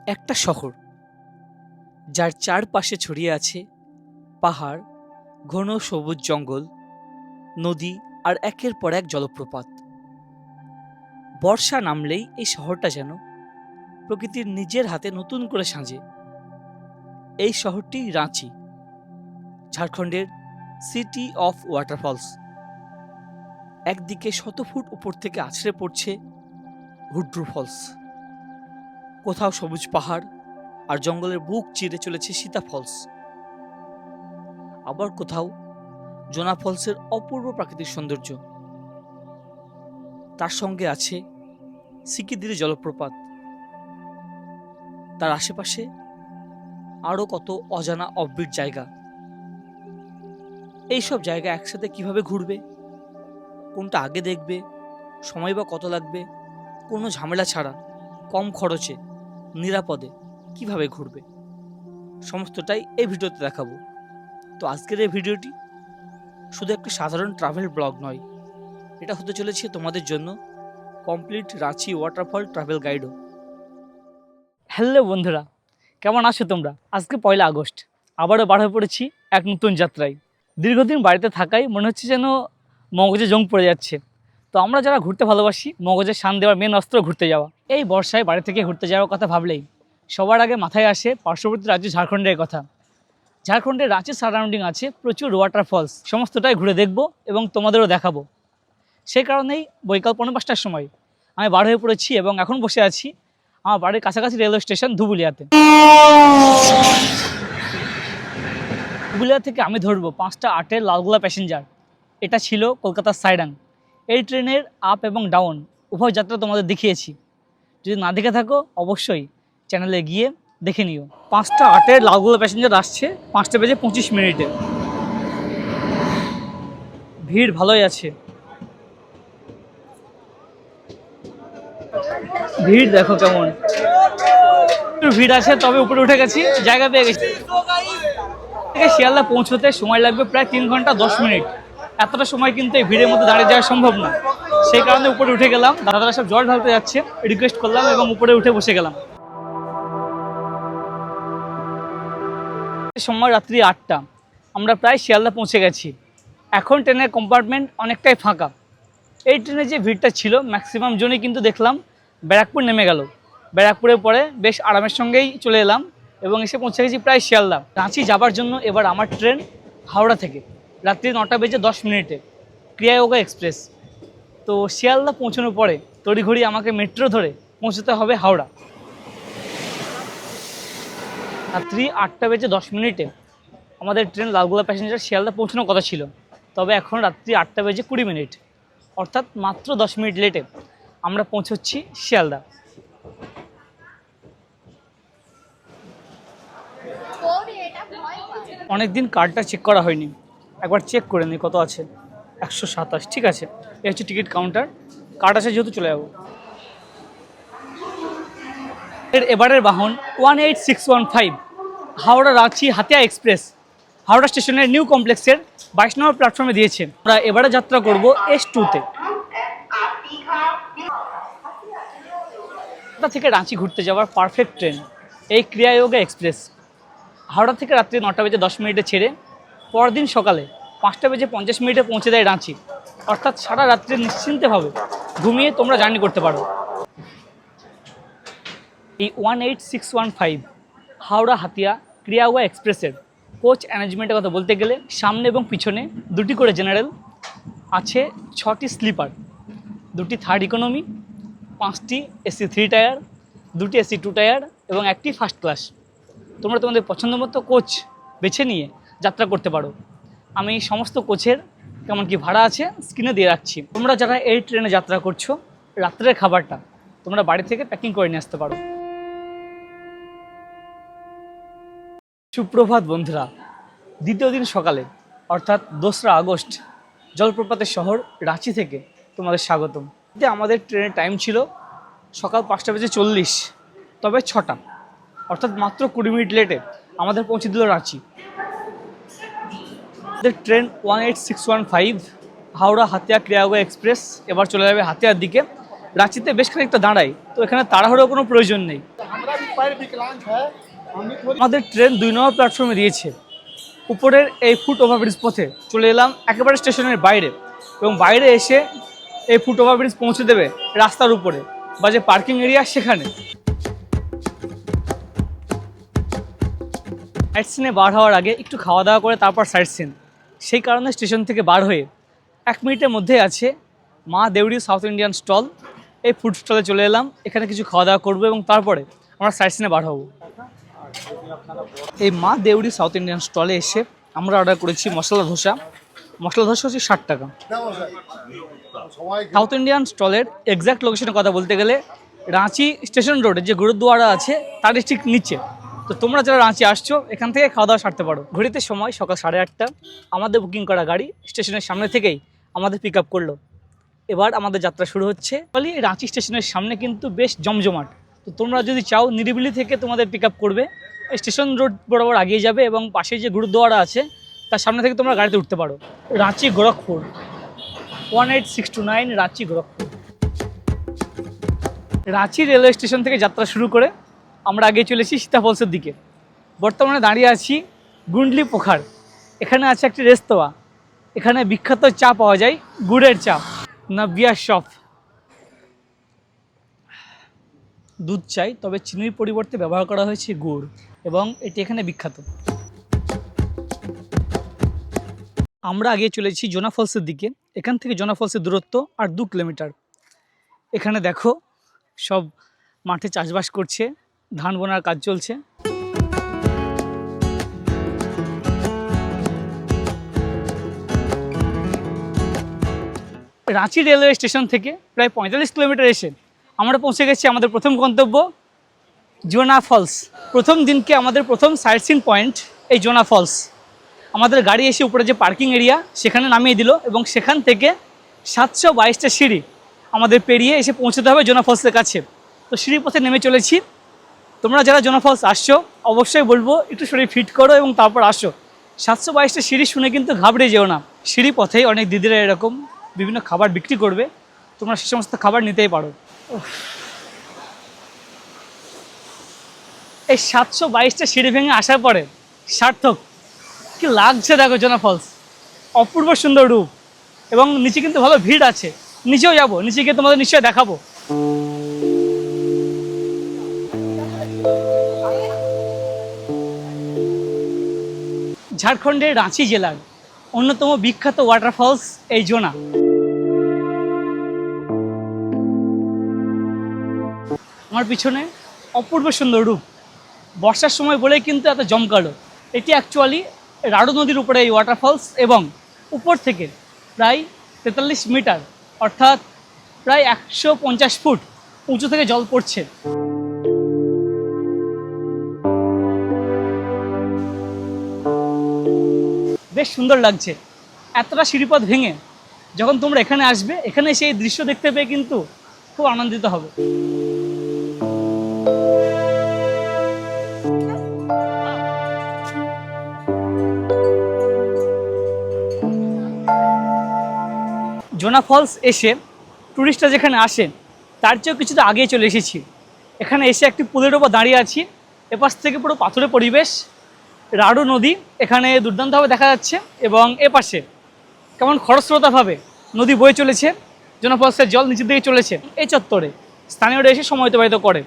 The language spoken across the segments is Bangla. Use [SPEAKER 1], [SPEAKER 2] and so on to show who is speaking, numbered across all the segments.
[SPEAKER 1] একটা শহর যার চারপাশে ছড়িয়ে আছে পাহাড়, ঘন সবুজ জঙ্গল, নদী আর একের পর এক জলপ্রপাত। বর্ষা নামলেই এই শহরটা যেন প্রকৃতির নিজের হাতে নতুন করে সাজে। এই শহরটি রাঁচি, ঝাড়খণ্ডের সিটি অফ ওয়াটারফলস। একদিকে 100 ফুট উপর থেকে আছড়ে পড়ছে হুড্রু ফলস, কোথাও সবুজ পাহাড় আর জঙ্গলের বুক চিরে চলেছে সীতা ফলস, আবার কোথাও জোনা ফলসের অপূর্ব প্রাকৃতিক সৌন্দর্য। তার সঙ্গে আছে সিকিদিরি জলপ্রপাত। তার আশেপাশে আরও কত অজানা অফবিট জায়গা। এইসব জায়গা একসাথে কিভাবে ঘুরবে, কোনটা আগে দেখবে, সময় বা কত লাগবে, কোনো ঝামেলা ছাড়া কম খরচে নিরাপদে কিভাবে ঘুরবে, সমস্তটাই এই ভিডিওতে দেখাবো। তো আজকের এই ভিডিওটি শুধু একটা সাধারণ ট্রাভেল ব্লগ নয়, এটা হতে চলেছে তোমাদের জন্য কমপ্লিট রাঁচি ওয়াটারফল ট্রাভেল গাইডও। হ্যালো বন্ধুরা, কেমন আছো তোমরা? আজকে 1 আগস্ট, আবারও বার হয়ে পড়েছি এক নতুন যাত্রায়। দীর্ঘদিন বাড়িতে থাকায় মনে হচ্ছে যেন মগজে জং পড়ে যাচ্ছে। তো আমরা যারা ঘুরতে ভালোবাসি, মগজে শান দেওয়ার মেন অস্ত্র ঘুরতে যাওয়া। এই বর্ষায় বাড়ি থেকে ঘুরতে যাওয়ার কথা ভাবলেই সবার আগে মাথায় আসে পার্শ্ববর্তী রাজ্য ঝাড়খণ্ডের কথা। ঝাড়খণ্ডের রাঁচির সারাউন্ডিং আছে প্রচুর ওয়াটারফলস, সমস্তটাই ঘুরে দেখব এবং তোমাদেরও দেখাবো। সেই কারণেই বৈকাল 5:45টার সময় আমি বার হয়ে পড়েছি এবং এখন বসে আছি আমার বাড়ির কাছাকাছি রেলওয়ে স্টেশন ধুবুলিয়াতে। ধুবুলিয়া থেকে আমি ধরবো 5টা 8-এর লালগোলা প্যাসেঞ্জার। এটা ছিল কলকাতার সাইডাং। এই ট্রেনের আপ এবং ডাউন উভয় যাত্রা তোমাদের দেখিয়েছি। যদি না দেখে থাকো অবশ্যই চ্যানেলে গিয়ে দেখে নিও। 5টা 8-এর লালগোলা প্যাসেঞ্জার আসছে 5:25 ভিড় ভালোই আছে। ভিড় দেখো কেমন, ভিড় আছে, তবে উপরে উঠে গেছি, জায়গা পেয়ে গেছি। শিয়ালদা পৌঁছতে সময় লাগবে প্রায় 3 ঘন্টা 10 মিনিট। এতটা সময় কিন্তু এই ভিড়ের মধ্যে দাঁড়িয়ে যাওয়া সম্ভব না। সেই কারণে উপরে উঠে গেলাম। দাদারা সব জল ঢালতে যাচ্ছে, রিকোয়েস্ট করলাম এবং উপরে উঠে বসে গেলাম। সময় রাত্রি 8টা, আমরা প্রায় শিয়ালদা পৌঁছে গেছি। এখন ট্রেনের কম্পার্টমেন্ট অনেকটাই ফাঁকা। এই ট্রেনে যে ভিড়টা ছিল ম্যাক্সিমাম জনই কিন্তু দেখলাম ব্যারাকপুর নেমে গেল। ব্যারাকপুরের পরে বেশ আরামের সঙ্গেই চলে এলাম এবং এসে পৌঁছে গেছি প্রায় শিয়ালদা। রাঁচি যাবার জন্য এবার আমার ট্রেন হাওড়া থেকে রাত্রি 9:10 ক্রিয়ায়োগা এক্সপ্রেস। তো শিয়ালদা পৌঁছানোর পরে তড়িঘড়ি আমাকে মেট্রো ধরে পৌঁছতে হবে হাওড়া। রাত্রি 8:10 আমাদের ট্রেন লালগোলা প্যাসেঞ্জার শিয়ালদা পৌঁছানোর কথা ছিল, তবে এখন রাত্রি 8:20, অর্থাৎ মাত্র 10 মিনিট লেটে আমরা পৌঁছচ্ছি শিয়ালদা। অনেকদিন কার্ডটা চেক করা হয়নি, একবার চেক করে নিই কত আছে। 127, ঠিক আছে। এই হচ্ছে টিকিট কাউন্টার, কার্ড আছে যেহেতু চলে যাবো। এবারের বাহন 18615 হাওড়া রাঁচি হাতিয়া এক্সপ্রেস হাওড়া স্টেশনের নিউ কমপ্লেক্সের 22 নম্বর প্ল্যাটফর্মে দিয়েছে। আমরা এবারে যাত্রা করব S2-তে। থেকে রাঁচি ঘুরতে যাওয়ার পারফেক্ট ট্রেন এই ক্রিয়ায়োগা এক্সপ্রেস। হাওড়া থেকে রাত্রি 9:10 ছেড়ে পরদিন সকালে 5:50 পৌঁছে দেয় রাঁচি। অর্থাৎ সারা রাত্রি নিশ্চিন্তেভাবে ঘুমিয়ে তোমরা জার্নি করতে পারো। এই 18615 হাওড়া হাতিয়া ক্রিয়ায়োগা এক্সপ্রেসের কোচ অ্যারেঞ্জমেন্টের কথা বলতে গেলে সামনে এবং পিছনে 2টি করে জেনারেল আছে, 6টি স্লিপার, 2টি থার্ড ইকোনমি, 5টি এসি 3 টায়ার, 2টি এসি 2 টায়ার এবং 1টি ফার্স্ট ক্লাস। তোমরা তোমাদের পছন্দ মতো কোচ বেছে নিয়ে যাত্রা করতে পারো। আমি সমস্ত কোচের কেমন কি ভাড়া আছে স্ক্রিনে দিয়ে রাখছি। তোমরা যারা এই ট্রেনে যাত্রা করছো, রাত্রের খাবারটা তোমরা বাড়ি থেকে প্যাকিং করে নিয়ে আসতে পারো। সুপ্রভাত বন্ধুরা, দ্বিতীয় দিন সকালে অর্থাৎ 2রা আগস্ট জলপ্রপাতের শহর রাঁচি থেকে তোমাদের স্বাগতম। আমাদের ট্রেনের টাইম ছিল সকাল 5:40, তবে 6টা, অর্থাৎ মাত্র 20 মিনিট লেটে আমাদের পৌঁছে দিল রাঁচি। আমাদের ট্রেন 18615 হাওড়া হাতিয়া ক্রিয়ায়োগা এক্সপ্রেস এবার চলে যাবে হাতিয়ার দিকে। রাঁচিতে বেশ খানিকটা দাঁড়াই, তো এখানে তাড়াহুড়োর কোনো প্রয়োজন নেই। আমাদের ট্রেন 2 নম্বর প্ল্যাটফর্মে দিয়েছে। উপরের এই ফুট ওভারব্রিজ পথে চলে এলাম একেবারে স্টেশনের বাইরে, এবং বাইরে এসে এই ফুট ওভারব্রিজ পৌঁছে দেবে রাস্তার উপরে বা যে পার্কিং এরিয়া সেখানে। সাইট সিনে বার হওয়ার আগে একটু খাওয়া দাওয়া করে তারপর সাইট সিন। সেই কারণে স্টেশন থেকে বার হয়ে 1 মিনিটের মধ্যে আছে মা দেউড়ি সাউথ ইন্ডিয়ান স্টল। এই ফুড স্টলে চলে এলাম, এখানে কিছু খাওয়া দাওয়া করবো এবং তারপরে আমরা সাইট সিনে বার হবো। এই মা দেউড়ি সাউথ ইন্ডিয়ান স্টলে এসে আমরা অর্ডার করেছি মশলা ধোসা। মশলা ধোসা হচ্ছে 60 টাকা। সাউথ ইন্ডিয়ান স্টলের এক্স্যাক্ট লোকেশনের কথা বলতে গেলে রাঁচি স্টেশন রোডে যে গুরুদুয়ারা আছে তার ঠিক নিচে। তো তোমরা যারা রাঁচি আসছো এখান থেকে খাওয়া দাওয়া সারতে পারো। ঘড়িতে সময় সকাল 8:30। আমাদের বুকিং করা গাড়ি স্টেশনের সামনে থেকেই আমাদের পিক আপ করলো। এবার আমাদের যাত্রা শুরু হচ্ছে। বলি রাঁচি স্টেশনের সামনে কিন্তু বেশ জমজমাট। তো তোমরা যদি চাও নিরিবিলি থেকে তোমাদের পিক আপ করবে, স্টেশন রোড বরাবর এগিয়ে যাবে এবং পাশে যে গুরুদুয়ারা আছে তার সামনে থেকে তোমরা গাড়িতে উঠতে পারো। রাঁচি গোরখপুর 18629 রাঁচি গোরখপুর। রাঁচি রেলওয়ে স্টেশন থেকে যাত্রা শুরু করে আমরা আগে চলেছি সীতা ফলসের দিকে। বর্তমানে দাঁড়িয়ে আছি গুন্ডলি পোখার। এখানে আছে একটি রেস্তোরাঁ, এখানে বিখ্যাত চা পাওয়া যায়, গুড়ের চা, নাবিয়া শপ। দুধ চাই, তবে চিনির পরিবর্তে ব্যবহার করা হয়েছে গুড়, এবং এটি এখানে বিখ্যাত। আমরা আগে চলেছি জোনা ফলসের দিকে। এখান থেকে জোনা ফলসের দূরত্ব আর 2 কিলোমিটার। এখানে দেখো সব মাঠে চাষবাস করছে, ধান বোনার কাজ চলছে। রাঁচি রেলওয়ে স্টেশন থেকে প্রায় 45 কিলোমিটার এসে আমরা পৌঁছে গেছি আমাদের প্রথম গন্তব্য জোনা ফলস। প্রথম দিনকে আমাদের প্রথম সাইট সিন পয়েন্ট এই জোনা ফলস। আমাদের গাড়ি এসে উপরে যে পার্কিং এরিয়া সেখানে নামিয়ে দিল, এবং সেখান থেকে 722টা সিঁড়ি আমাদের পেরিয়ে এসে পৌঁছতে হবে জোনা ফলসের কাছে। তো সিঁড়ি পথে নেমে চলেছি। তোমরা যারা জোনা ফলস আসছো অবশ্যই বলবো একটু শরীর ফিট করো এবং তারপর আসো। 722টা সিঁড়ি শুনে কিন্তু ঘাবড়ে যেও না। সিঁড়ি পথেই অনেক দিদিরা এরকম বিভিন্ন খাবার বিক্রি করবে, তোমরা সে সমস্ত খাবার নিতেই পারো। এই 722টা সিঁড়ি ভেঙে আসার পরে সার্থক। কি লাগছে দেখো জোনা ফলস, অপূর্ব সুন্দর রূপ, এবং নিচে কিন্তু ভালো ভিড় আছে। নিচেও যাবো, নিচে গিয়ে তোমাদের নিশ্চয়ই দেখাবো। ঝাড়খণ্ডের রাঁচি জেলার অন্যতম বিখ্যাত ওয়াটারফলস এই জোনা। আমার পিছনে অপূর্ব সুন্দর রূপ, বর্ষার সময় বলেই কিন্তু এত জমকালো। এটি অ্যাকচুয়ালি রাড়ু নদীর উপরে এই ওয়াটারফলস, এবং উপর থেকে প্রায় 43 মিটার অর্থাৎ প্রায় 150 ফুট উঁচু থেকে জল পড়ছে। বেশ সুন্দর লাগছে। এতটা সিঁড়িপথ ভেঙে যখন তোমরা এখানে আসবে, এখানে সেই দৃশ্য দেখতে পেয়ে কিন্তু খুব আনন্দিত হবে। জোনা ফলস এসে টুরিস্টরা যেখানে আসে তার চেয়েও কিছুটা আগেই চলে এসেছি। এখানে এসে একটি পুলের ওপর দাঁড়িয়ে আছি। এপাশ থেকে পুরো পাথরের পরিবেশ, রাড়ু নদী এখানে দুর্দান্তভাবে দেখা যাচ্ছে, এবং এপাশে কেমন খরস্রোতাভাবে নদী বয়ে চলেছে। জোনা ফলসের জল নিচের দিকে চলেছে। এই চত্বরে স্থানীয়রা এসে সময় অতিবাহিত করে।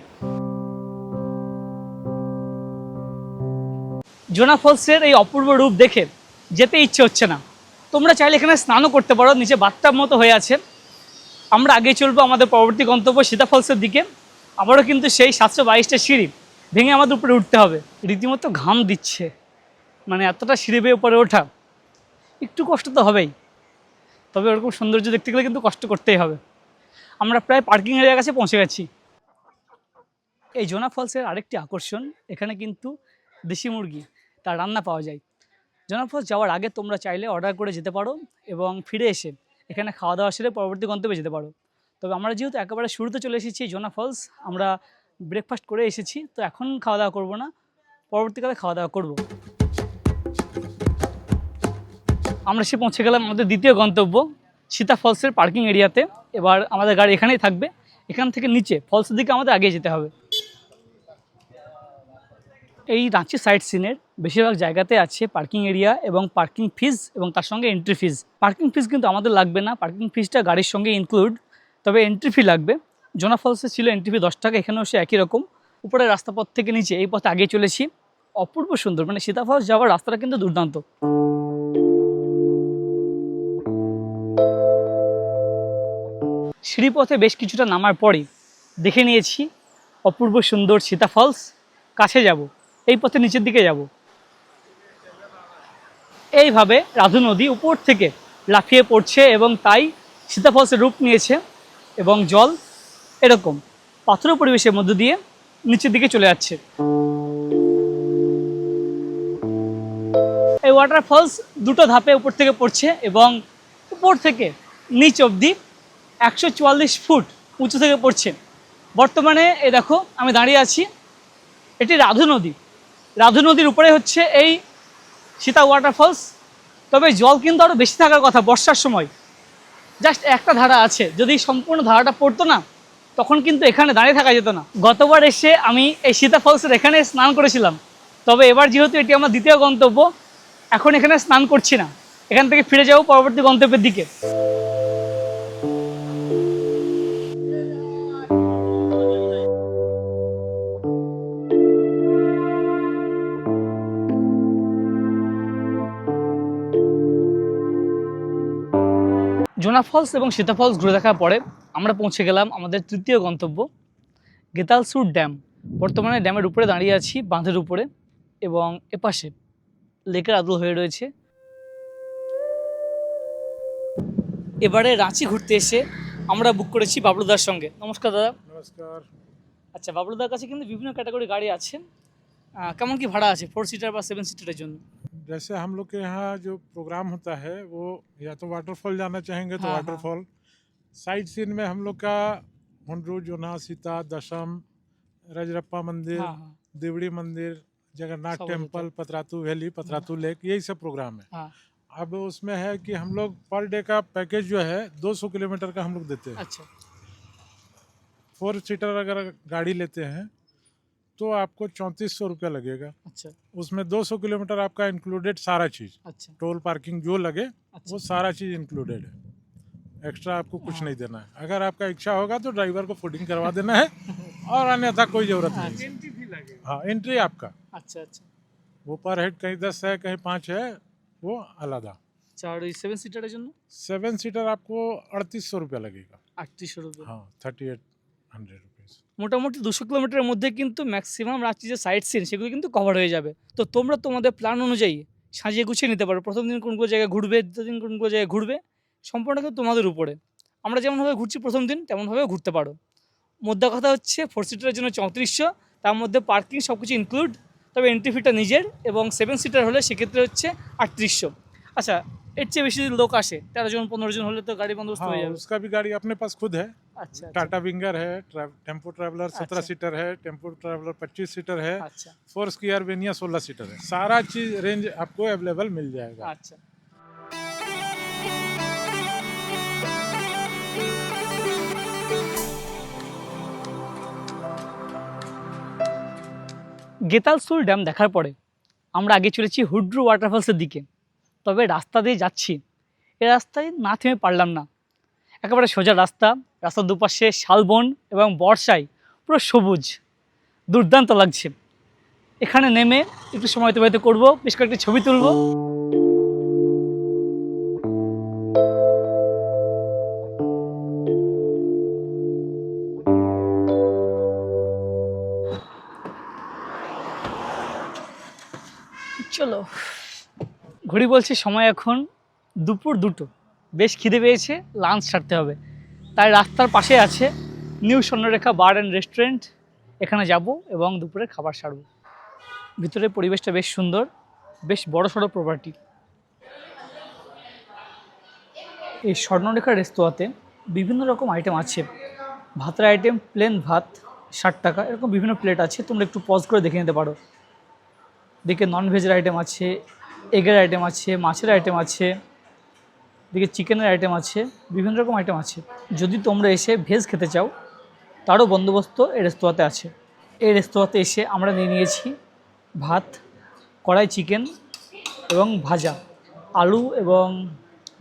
[SPEAKER 1] জোনা ফলসের এই অপূর্ব রূপ দেখে যেতে ইচ্ছে হচ্ছে না। তোমরা চাইলে এখানে স্নানও করতে পারো, নিচে বাথটাব মতো হয়ে আছে। আমরা আগে চলবো আমাদের পরবর্তী গন্তব্য সীতা ফলসের দিকে। আবারও কিন্তু সেই 722টা সিঁড়ি ভেঙে আমাদের উপরে উঠতে হবে। রীতিমতো ঘাম দিচ্ছে, মানে এতটা সিঁড়ি বেয়ে উপরে ওঠা একটু কষ্ট তো হবেই, তবে ওরকম সৌন্দর্য দেখতে গেলে কিন্তু কষ্ট করতেই হবে। আমরা প্রায় পার্কিং এরিয়ার কাছে পৌঁছে গেছি। এই জোনা ফলসের আরেকটি আকর্ষণ, এখানে কিন্তু দেশি মুরগি তার রান্না পাওয়া যায়। জোনা ফলস যাওয়ার আগে তোমরা চাইলে অর্ডার করে যেতে পারো, এবং ফিরে এসে এখানে খাওয়া দাওয়া সেরে পরবর্তী গন্তব্যে যেতে পারো। তবে আমরা যেহেতু একেবারে শুরুতে চলে এসেছি জোনা ফলস, আমরা ব্রেকফাস্ট করে এসেছি, তো এখন খাওয়া দাওয়া করবো না, পরবর্তীকালে খাওয়া দাওয়া করব। আমরা সে পৌঁছে গেলাম আমাদের দ্বিতীয় গন্তব্য সীতা ফলসের পার্কিং এরিয়াতে। এবার আমাদের গাড়ি এখানেই থাকবে। এখান থেকে নিচে ফলসের দিকে আমাদের আগে যেতে হবে। এই রাঁচি সাইট সিনের বেশিরভাগ জায়গাতে আছে পার্কিং এরিয়া এবং পার্কিং ফিজ এবং তার সঙ্গে এন্ট্রি ফিজ। পার্কিং ফিজ কিন্তু আমাদের লাগবে না, পার্কিং ফিজটা গাড়ির সঙ্গে ইনক্লুড, তবে এন্ট্রি ফি লাগবে। জোনা ফলসে ছিল এন্ট্রি ফি 10 টাকা, এখানেও সে একই রকম। উপরে রাস্তা পথ থেকে নিচে এই পথে আগে চলেছি, অপূর্ব সুন্দর, মানে সীতা ফলস যাওয়ার রাস্তাটা কিন্তু দুর্দান্ত। সিঁড়িপথে বেশ কিছুটা নামার পরেই দেখে নিয়েছি অপূর্ব সুন্দর সীতা ফলস। কাছে যাব, এই পথে নিচের দিকে যাব। এইভাবে রাধু নদী উপর থেকে লাফিয়ে পড়ছে এবং তাই সীতা ফলসের রূপ নিয়েছে এবং জল এরকম পাথুরে পরিবেশের মধ্য দিয়ে নিচের দিকে চলে যাচ্ছে। এই ওয়াটারফলস দুটো ধাপে উপর থেকে পড়ছে এবং উপর থেকে নিচ অবধি 144 ফুট উঁচু থেকে পড়ছে। বর্তমানে এই দেখো আমি দাঁড়িয়ে আছি, এটি রাধু নদী। রাধু নদীর উপরে হচ্ছে এই সীতা ওয়াটারফলস। তবে জল কিন্তু আরও বেশি থাকার কথা বর্ষার সময়, জাস্ট একটা ধারা আছে, যদি সম্পূর্ণ ধারাটা পড়তো না তখন কিন্তু এখানে দাঁড়িয়ে থাকা যেত না। গতবার এসে আমি এই সীতা ফলসের এখানে স্নান করেছিলাম, তবে এবার যেহেতু এটি আমার দ্বিতীয় গন্তব্য, এখন এখানে স্নান করছি না, এখান থেকে ফিরে যাবো পরবর্তী গন্তব্যের দিকে। জোনা ফলস এবং সীতা ফলস ঘুরে দেখার পরে আমরা পৌঁছে গেলাম আমাদের তৃতীয় গন্তব্য গেতালসুর ড্যাম। বর্তমানে ড্যামের উপরে দাঁড়িয়ে আছি, বাঁধের উপরে, এবং এপাশে লেকের আদল হয়ে রয়েছে। এবারে রাঁচি ঘুরতে এসে আমরা বুক করেছি বাবলুদার সঙ্গে। নমস্কার দাদা।
[SPEAKER 2] নমস্কার।
[SPEAKER 1] আচ্ছা, বাবলুদার কাছে কিন্তু বিভিন্ন ক্যাটাগরি গাড়ি আছে, কেমন কি ভাড়া আছে 4 সিটার বা 7 সিটারের জন্য?
[SPEAKER 2] जैसे हम लोग के यहाँ जो प्रोग्राम होता है वो या तो वाटरफॉल जाना चाहेंगे तो
[SPEAKER 1] हाँ,
[SPEAKER 2] वाटरफॉल, साइट सीन में हम लोग का हुंड्रू, जोना, सीता, दशम, रजरप्पा मंदिर,
[SPEAKER 1] हाँ हाँ
[SPEAKER 2] देवड़ी मंदिर, जगन्नाथ
[SPEAKER 1] सब हो
[SPEAKER 2] temple, Patratu valley, Patratu lake, यही सब प्रोग्राम है।
[SPEAKER 1] हाँ।
[SPEAKER 2] अब उसमें है कि हम लोग पर डे का पैकेज जो है 200 किलोमीटर का हम लोग देते हैं।
[SPEAKER 1] अच्छा
[SPEAKER 2] 4 सीटर अगर गाड़ी लेते हैं तो आपको 3400 रुपया लगेगा।
[SPEAKER 1] अच्छा
[SPEAKER 2] उसमें 200 किलोमीटर आपका इंक्लूडेड सारा चीज़,
[SPEAKER 1] अच्छा
[SPEAKER 2] टोल पार्किंग जो लगे
[SPEAKER 1] अच्छा
[SPEAKER 2] वो सारा चीज़ इंक्लूडेड है। एक्स्ट्रा आपको कुछ नहीं देना है। अगर आपका इच्छा होगा तो ड्राइवर को फूडिंग करवा देना है और अन्यथा कोई ज़रूरत नहीं है।
[SPEAKER 1] एंट्री फी लगे।
[SPEAKER 2] हाँ, एंट्री आपका,
[SPEAKER 1] अच्छा अच्छा
[SPEAKER 2] वो पर हेड कहीं 10 है कहीं 5 है, वो आलादा।
[SPEAKER 1] अच्छा, और 7 সিটারের জন্য
[SPEAKER 2] 7 सीटर आपको 3800 रुपया लगेगा।
[SPEAKER 1] 3800 रुपये।
[SPEAKER 2] हाँ, 3800 रुपीज़।
[SPEAKER 1] মোটামুটি 200 কিলোমিটারের মধ্যে কিন্তু ম্যাক্সিমাম রাঁচি যে সাইট সিন সেগুলো কিন্তু কভার হয়ে যাবে। তো তোমরা তোমাদের প্ল্যান অনুযায়ী সাজিয়ে গুছিয়ে নিতে পারো, প্রথম দিন কোনগুলো জায়গায় ঘুরবে, দ্বিতীয় দিন কোনগুলো জায়গায় ঘুরবে, সম্পূর্ণ কিন্তু তোমাদের উপরে। আমরা যেমনভাবে ঘুরছি প্রথম দিন তেমনভাবেও ঘুরতে পারো। মোদ্দা কথা হচ্ছে 4 সিটারের জন্য 3400, তার মধ্যে পার্কিং সব কিছু ইনক্লুড, তবে এন্ট্রি ফিটা নিজের, এবং 7 সিটার হলে সেক্ষেত্রে হচ্ছে 3800। আচ্ছা, এর চেয়ে বেশি যদি লোক আসে 13 জন 15 জন হলে তো গাড়ি বন্দোবস্ত
[SPEAKER 2] हाँ,
[SPEAKER 1] হয়ে যাবে।
[SPEAKER 2] उसका भी गाड़ी अपने पास खुद है।
[SPEAKER 1] আচ্ছা আচ্ছা
[SPEAKER 2] टाटा विंगर है, टेम्पो ट्रैवलर 17
[SPEAKER 1] अच्छा।
[SPEAKER 2] सीटर है, टेम्पो ट्रैवलर 25 सीटर है,
[SPEAKER 1] আচ্ছা
[SPEAKER 2] फोर्स की वेनिया 16 सीटर है। सारा चीज रेंज आपको अवेलेबल मिल जाएगा।
[SPEAKER 1] আচ্ছা। গেতালসুর ড্যাম দেখার পরে আমরা আগে চলেছি হুড্রু ওয়াটারফলসের দিকে। তবে রাস্তা দিয়ে যাচ্ছি, এ রাস্তায় না থেমে পারলাম না। একেবারে সোজা রাস্তা, রাস্তার দুপাশে শালবন এবং বর্ষায় পুরো সবুজ, দুর্দান্ত লাগছে। এখানে নেমে একটু সময় অতিবাহিত করবো, বেশ কয়েকটি ছবি তুলবো। চলো, ঘড়ি বলছে সময় এখন দুপুর 2টো। বেশ খিদে পেয়েছে, লাঞ্চ ছাড়তে হবে, তাই রাস্তার পাশে আছে new Swarnarekha bar and restaurant, এখানে যাব এবং দুপুরে খাবার সারব। ভিতরের পরিবেশটা বেশ সুন্দর, বেশ বড় সড়ো প্রপার্টি। এই স্বর্ণরেখা রেস্তোরাঁতে বিভিন্ন রকম আইটেম আছে। ভাতের আইটেম, প্লেন ভাত 60 টাকা, এরকম বিভিন্ন প্লেট আছে, তোমরা একটু পজ করে দেখে নিতে পারো। দিকে ননভেজের আইটেম আছে, এগের আইটেম আছে, মাছের আইটেম আছে, দিকে চিকেনের আইটেম আছে, বিভিন্ন রকম আইটেম আছে। যদি তোমরা এসে ভেজ খেতে চাও তারও বন্দোবস্ত এই রেস্তোরাঁতে আছে। এই রেস্তোরাঁতে এসে আমরা নিয়ে নিয়েছি ভাত, কড়াই চিকেন এবং ভাজা, আলু এবং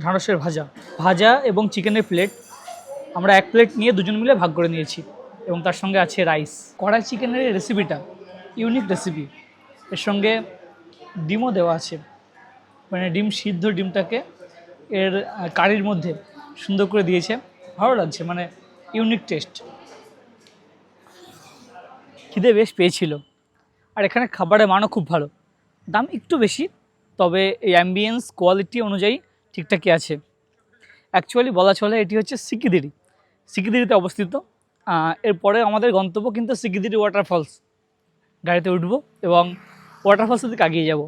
[SPEAKER 1] ঢ্যাঁড়সের ভাজা এবং চিকেনের প্লেট। আমরা এক প্লেট নিয়ে দুজন মিলে ভাগ করে নিয়েছি এবং তার সঙ্গে আছে রাইস। কড়াই চিকেনের এই রেসিপিটা ইউনিক রেসিপি, এর সঙ্গে ডিমও দেওয়া আছে, মানে ডিম সিদ্ধ ডিমটাকে এর কারির মধ্যে সুন্দর করে দিয়েছে, ভালো লাগছে, মানে ইউনিক টেস্ট। খিদে বেশ পেয়েছিল, আর এখানে খাবারের মানও খুব ভালো, দাম একটু বেশি, তবে এই অ্যাম্বিয়েন্স কোয়ালিটি অনুযায়ী ঠিকঠাকই আছে। অ্যাকচুয়ালি বলা চলে এটি হচ্ছে সিকিদিরিতে অবস্থিত। এরপরে আমাদের গন্তব্য কিন্তু সিকিদিরি ওয়াটারফলস। গাড়িতে উঠব এবং ওয়াটারফলসের দিকে এগিয়ে যাব।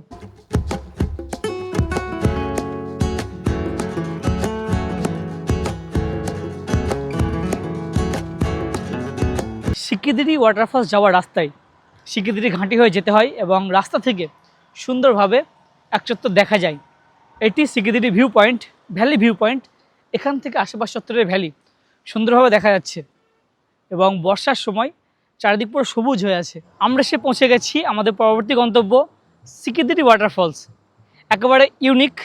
[SPEAKER 1] সিকিদিরি ওয়াটারফলস যাওয়ার রাস্তায় সিকিদিরি ঘাঁটি হয়ে যেতে হয় এবং রাস্তা থেকে সুন্দরভাবে একচত্বর দেখা যায়। এটি Sikidiri view point, valley view point. এখান থেকে আশেপাশ চত্বরের ভ্যালি সুন্দরভাবে দেখা যাচ্ছে এবং বর্ষার সময় চারিদিক পুরো সবুজ হয়ে আছে। আমরা পৌঁছে গেছি আমাদের পরবর্তী গন্তব্য সিকিদিরি ওয়াটারফলস। একেবারে ইউনিক,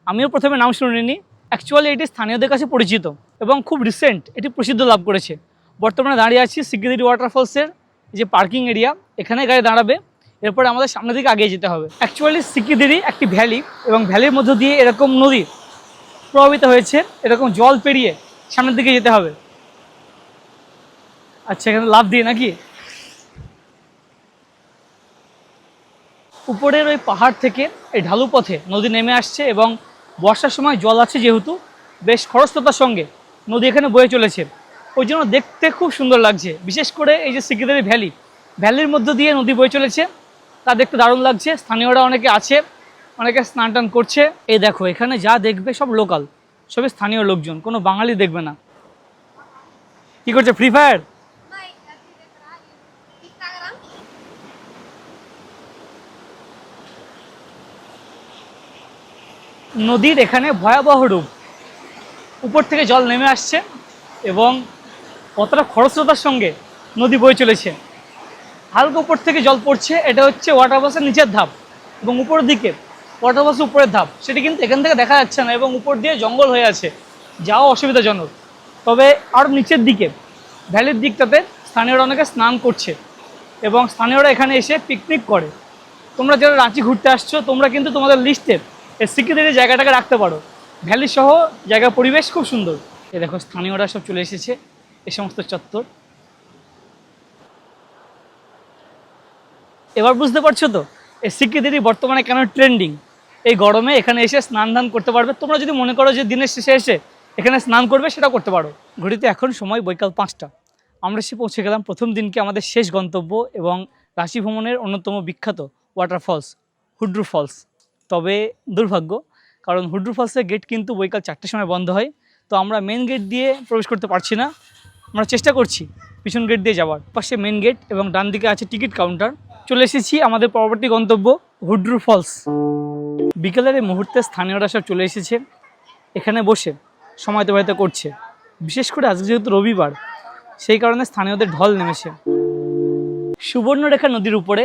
[SPEAKER 1] আমিও প্রথমে নাম শুনিনি। অ্যাকচুয়ালি এটি স্থানীয়দের কাছে পরিচিত এবং খুব রিসেন্ট এটি প্রসিদ্ধ লাভ করেছে। বর্তমানে দাঁড়িয়ে আছি সিকিদিরি ওয়াটারফলসের যে পার্কিং এরিয়া, এখানে গাড়ি দাঁড়াবে, এরপরে আমাদের সামনের দিকে এগিয়ে যেতে হবে। অ্যাকচুয়ালি সিকিদিরি একটি ভ্যালি এবং ভ্যালির মধ্য দিয়ে এরকম নদী প্রভাবিত হয়েছে, এরকম জল পেরিয়ে সামনের দিকে যেতে হবে। আচ্ছা, এখানে লাফ দিয়ে নাকি? উপরের ওই পাহাড় থেকে এই ঢালু পথে নদী নেমে আসছে এবং বর্ষার সময় জল আছে যেহেতু বেশ খরস্রোতার সঙ্গে নদী এখানে বয়ে চলেছে, ওই জন্য দেখতে খুব সুন্দর লাগছে। বিশেষ করে এই যে সিকিদিরি ভ্যালির মধ্য দিয়ে নদী বয়ে চলেছে, তা দেখতে দারুণ লাগছে। স্থানীয়রা অনেকে আছে, অনেকে স্নান টান করছে। এই দেখো, এখানে যা দেখবে সব লোকাল, সবই স্থানীয় লোকজন, কোনো বাঙালি দেখবে না। কি করছে, ফ্রি ফায়ার? নদীর এখানে ভয়াবহ রূপ, উপর থেকে জল নেমে আসছে এবং কতটা খরস্রোতার সঙ্গে নদী বয়ে চলেছে। হালকা উপর থেকে জল পড়ছে, এটা হচ্ছে ওয়াটারফলসের নিচের ধাপ এবং উপরের দিকে ওয়াটারফলসের উপরের ধাপ, সেটি কিন্তু এখান থেকে দেখা যাচ্ছে না এবং উপর দিয়ে জঙ্গল হয়ে আছে, যাওয়া অসুবিধাজনক। তবে আর নিচের দিকে ভ্যালির দিকটাতে স্থানীয়রা অনেকে স্নান করছে এবং স্থানীয়রা এখানে এসে পিকনিক করে। তোমরা যারা রাঁচি ঘুরতে আসছো, তোমরা কিন্তু তোমাদের লিস্টে এই সিকিদিরি জায়গাটাকে রাখতে পারো। ভ্যালি সহ জায়গার পরিবেশ খুব সুন্দর। এই দেখো, স্থানীয়রা সব চলে এসেছে এই সমস্ত চত্বর। এবার বুঝতে পারছো তো এই সিকিদিরি বর্তমানে কেন ট্রেন্ডিং। এই গরমে এখানে এসে স্নান ধান করতে পারবে। তোমরা যদি মনে করো যে দিনের শেষে এসে এখানে স্নান করবে, সেটা করতে পারো। ঘড়িতে এখন সময় বৈকাল 5টা। আমরা পৌঁছে গেলাম প্রথম দিনকে আমাদের শেষ গন্তব্য এবং রাঁচি ভ্রমণের অন্যতম বিখ্যাত ওয়াটারফলস হুড্রু ফলস। তবে দুর্ভাগ্য, কারণ হুড্রু ফলসের গেট কিন্তু বৈকাল 4টার সময় বন্ধ হয়, তো আমরা মেন গেট দিয়ে প্রবেশ করতে পারছি না। আমরা চেষ্টা করছি পিছন গেট দিয়ে যাওয়ার। পাশে মেন গেট এবং ডান দিকে আছে টিকিট কাউন্টার। চলে এসেছি আমাদের পরবর্তী গন্তব্য হুড্রু ফলস। বিকেলের এই মুহূর্তে স্থানীয়রা সব চলে এসেছে, এখানে বসে সময় অতিবাহিত করছে। বিশেষ করে আজকে যেহেতু রবিবার, সেই কারণে স্থানীয়দের ঢল নেমেছে। সুবর্ণরেখা নদীর উপরে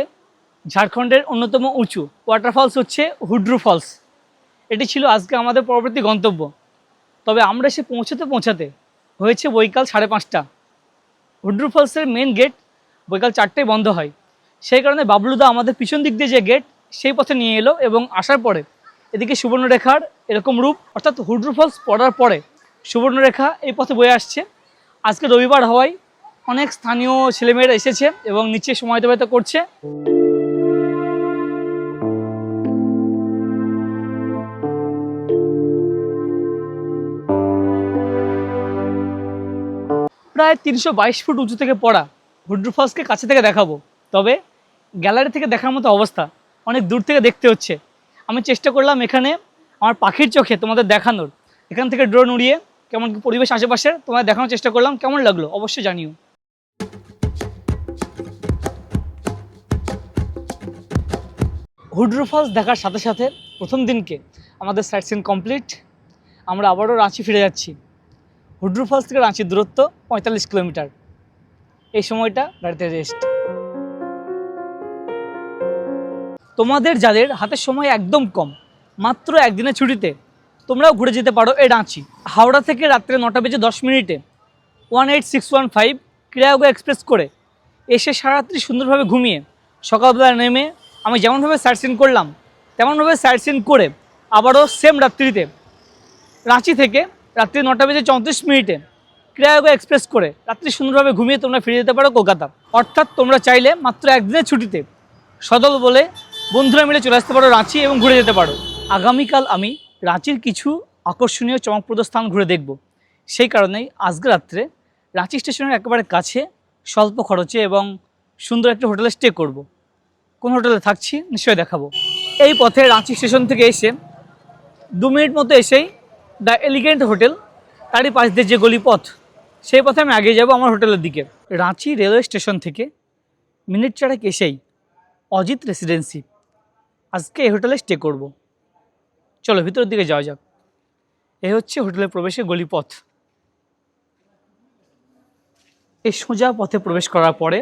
[SPEAKER 1] ঝাড়খণ্ডের অন্যতম উঁচু ওয়াটারফলস হচ্ছে হুড্রু ফলস। এটি ছিল আজকে আমাদের পরবর্তী গন্তব্য। তবে আমরা পৌঁছাতে হয়েছে বৈকাল 5:30। হুড্রু ফলসের মেন গেট বৈকাল 4টায় বন্ধ হয়, সেই কারণে বাবলুদা আমাদের পিছন দিক দিয়ে যে গেট, সেই পথে নিয়ে এলো এবং আসার পরে এদিকে সুবর্ণরেখার এরকম রূপ, অর্থাৎ হুড্রু ফলস পড়ার পরে সুবর্ণরেখা এই পথে বয়ে আসছে। আজকে রবিবার হওয়ায় অনেক স্থানীয় ছেলেমেয়েরা এসেছে এবং নিচে সময় অতিবাহিত করছে। প্রায় 322 ফুট উঁচু থেকে পড়া হুড্রু ফলসকে কাছে থেকে দেখাবো, তবে গ্যালারি থেকে দেখার মতো অবস্থা, অনেক দূর থেকে দেখতে হচ্ছে। আমি চেষ্টা করলাম এখানে আমার পাখির চোখে তোমাদের দেখানোর, এখান থেকে ড্রোন উড়িয়ে কেমন পরিবেশ আশেপাশের তোমাদের দেখানোর চেষ্টা করলাম। কেমন লাগলো অবশ্যই জানিও। হুড্রু ফলস দেখার সাথে সাথে প্রথম দিনকে আমাদের সাইট সিন কমপ্লিট। আমরা আবারও রাঁচি ফিরে যাচ্ছি। হুড্রু ফলস থেকে রাঁচির দূরত্ব 45 কিলোমিটার। এই সময়টা গাড়িতে রেস্ট। তোমাদের যাদের হাতের সময় একদম কম, মাত্র একদিনের ছুটিতে তোমরাও ঘুরে যেতে পারো এই রাঁচি। হাওড়া থেকে রাত্রে 9:10 186115 ক্রিয়াগো এক্সপ্রেস করে এসে সারারাত্রি সুন্দরভাবে ঘুমিয়ে সকালবেলা নেমে আমি যেমনভাবে সাইট সিন করলাম তেমনভাবে সাইট সিন করে আবারও সেম রাত্রিতে রাঁচি থেকে রাত্রি 9:34 ক্রিয়াগো এক্সপ্রেস করে রাত্রি সুন্দরভাবে ঘুমিয়ে তোমরা ফিরে যেতে পারো কলকাতা। অর্থাৎ তোমরা চাইলে মাত্র একদিনের ছুটিতে সদল বলে বন্ধুরা মিলে চলে আসতে পারো রাঁচি এবং ঘুরে যেতে পারো। আগামীকাল আমি রাঁচির কিছু আকর্ষণীয় চমকপ্রদ স্থান ঘুরে দেখব। সেই কারণেই আজকে রাত্রে রাঁচি স্টেশনের একেবারে কাছে স্বল্প খরচে এবং সুন্দর একটা হোটেলে স্টে করব। কোন হোটেলে থাকছি নিশ্চয়ই দেখাবো। এই পথে রাঁচি স্টেশন থেকে এসে 2 মিনিট মতো এসেই দ্য এলিগেন্ট হোটেল, তারই পাশ দিয়ে যে গলি পথ, সেই পথে আমি আগে যাব আমার হোটেলের দিকে। রাঁচি রেলওয়ে স্টেশন থেকে মিনিট 4 এসেই অজিত রেসিডেন্সি, আজকে এই হোটেলে স্টে করব। চলো ভিতরের দিকে যাওয়া যাক। এই হচ্ছে হোটেলের প্রবেশের গলিপথ। এই সোজা পথে প্রবেশ করার পরে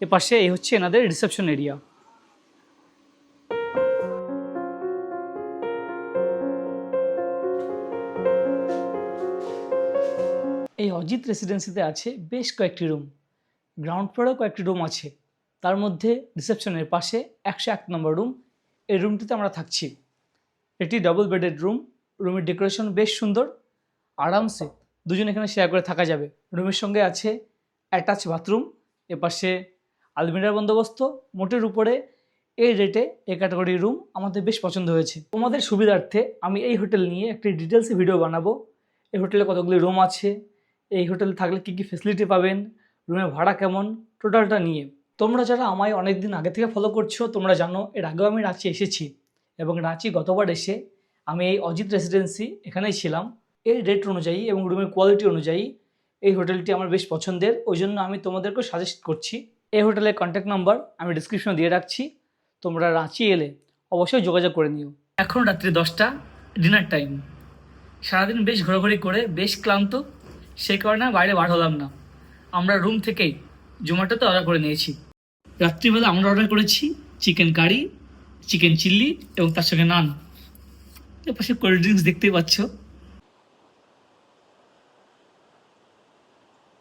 [SPEAKER 1] এপাশে এই হচ্ছে এনাদের রিসেপশন এরিয়া। এই অজিত রেসিডেন্সিতে আছে বেশ কয়েকটি রুম, গ্রাউন্ড ফ্লোরেও কয়েকটি রুম আছে। তার মধ্যে রিসেপশনের পাশে 101 নম্বর রুম, এই রুমটিতে আমরা থাকছি। এটি ডাবল বেডেড রুম। রুমের ডেকোরেশন বেশ সুন্দর, আরামসে দুজন এখানে শেয়ার করে থাকা যাবে। রুমের সঙ্গে আছে অ্যাটাচ বাথরুম, এপাশে আলমিরার বন্দোবস্ত। মোটের উপরে এই রেটে এই ক্যাটাগরির রুম আমাদের বেশ পছন্দ হয়েছে। তোমাদের সুবিধার্থে আমি এই হোটেল নিয়ে একটি ডিটেলসে ভিডিও বানাবো। এই হোটেলে কতগুলি রুম আছে, এই হোটেলে থাকলে কী কী ফেসিলিটি পাবেন, রুমের ভাড়া কেমন, টোটালটা নিয়ে। তোমরা যারা আমায় অনেক দিন আগে থেকে ফলো করছো তোমরা জানো এর আগেও আমি রাঁচি এসেছি এবং রাঁচি গতবার এসে আমি এই অজিত রেসিডেন্সি এখানেই ছিলাম। এই রেট অনুযায়ী এবং রুমের কোয়ালিটি অনুযায়ী এই হোটেলটি আমার বেশ পছন্দের, ওই জন্য আমি তোমাদেরকে সাজেস্ট করছি। এই হোটেলের কন্ট্যাক্ট নাম্বার আমি ডিসক্রিপশনে দিয়ে রাখছি, তোমরা রাঁচি এলে অবশ্যই যোগাযোগ করে নিও। এখন রাত্রি 10টা, ডিনার টাইম। সারাদিন বেশ ঘোরাঘুরি করে বেশ ক্লান্ত, সেই কারণে বাইরে বার হলাম না। আমরা রুম থেকেই জোম্যাটোতে অর্ডার করে নিয়েছি। রাত্রিবেলা আমরা অর্ডার করেছি চিকেন কারি, চিকেন চিল্লি এবং তার সঙ্গে নান। এর পাশে কোল্ড ড্রিঙ্কস দেখতেই পাচ্ছ।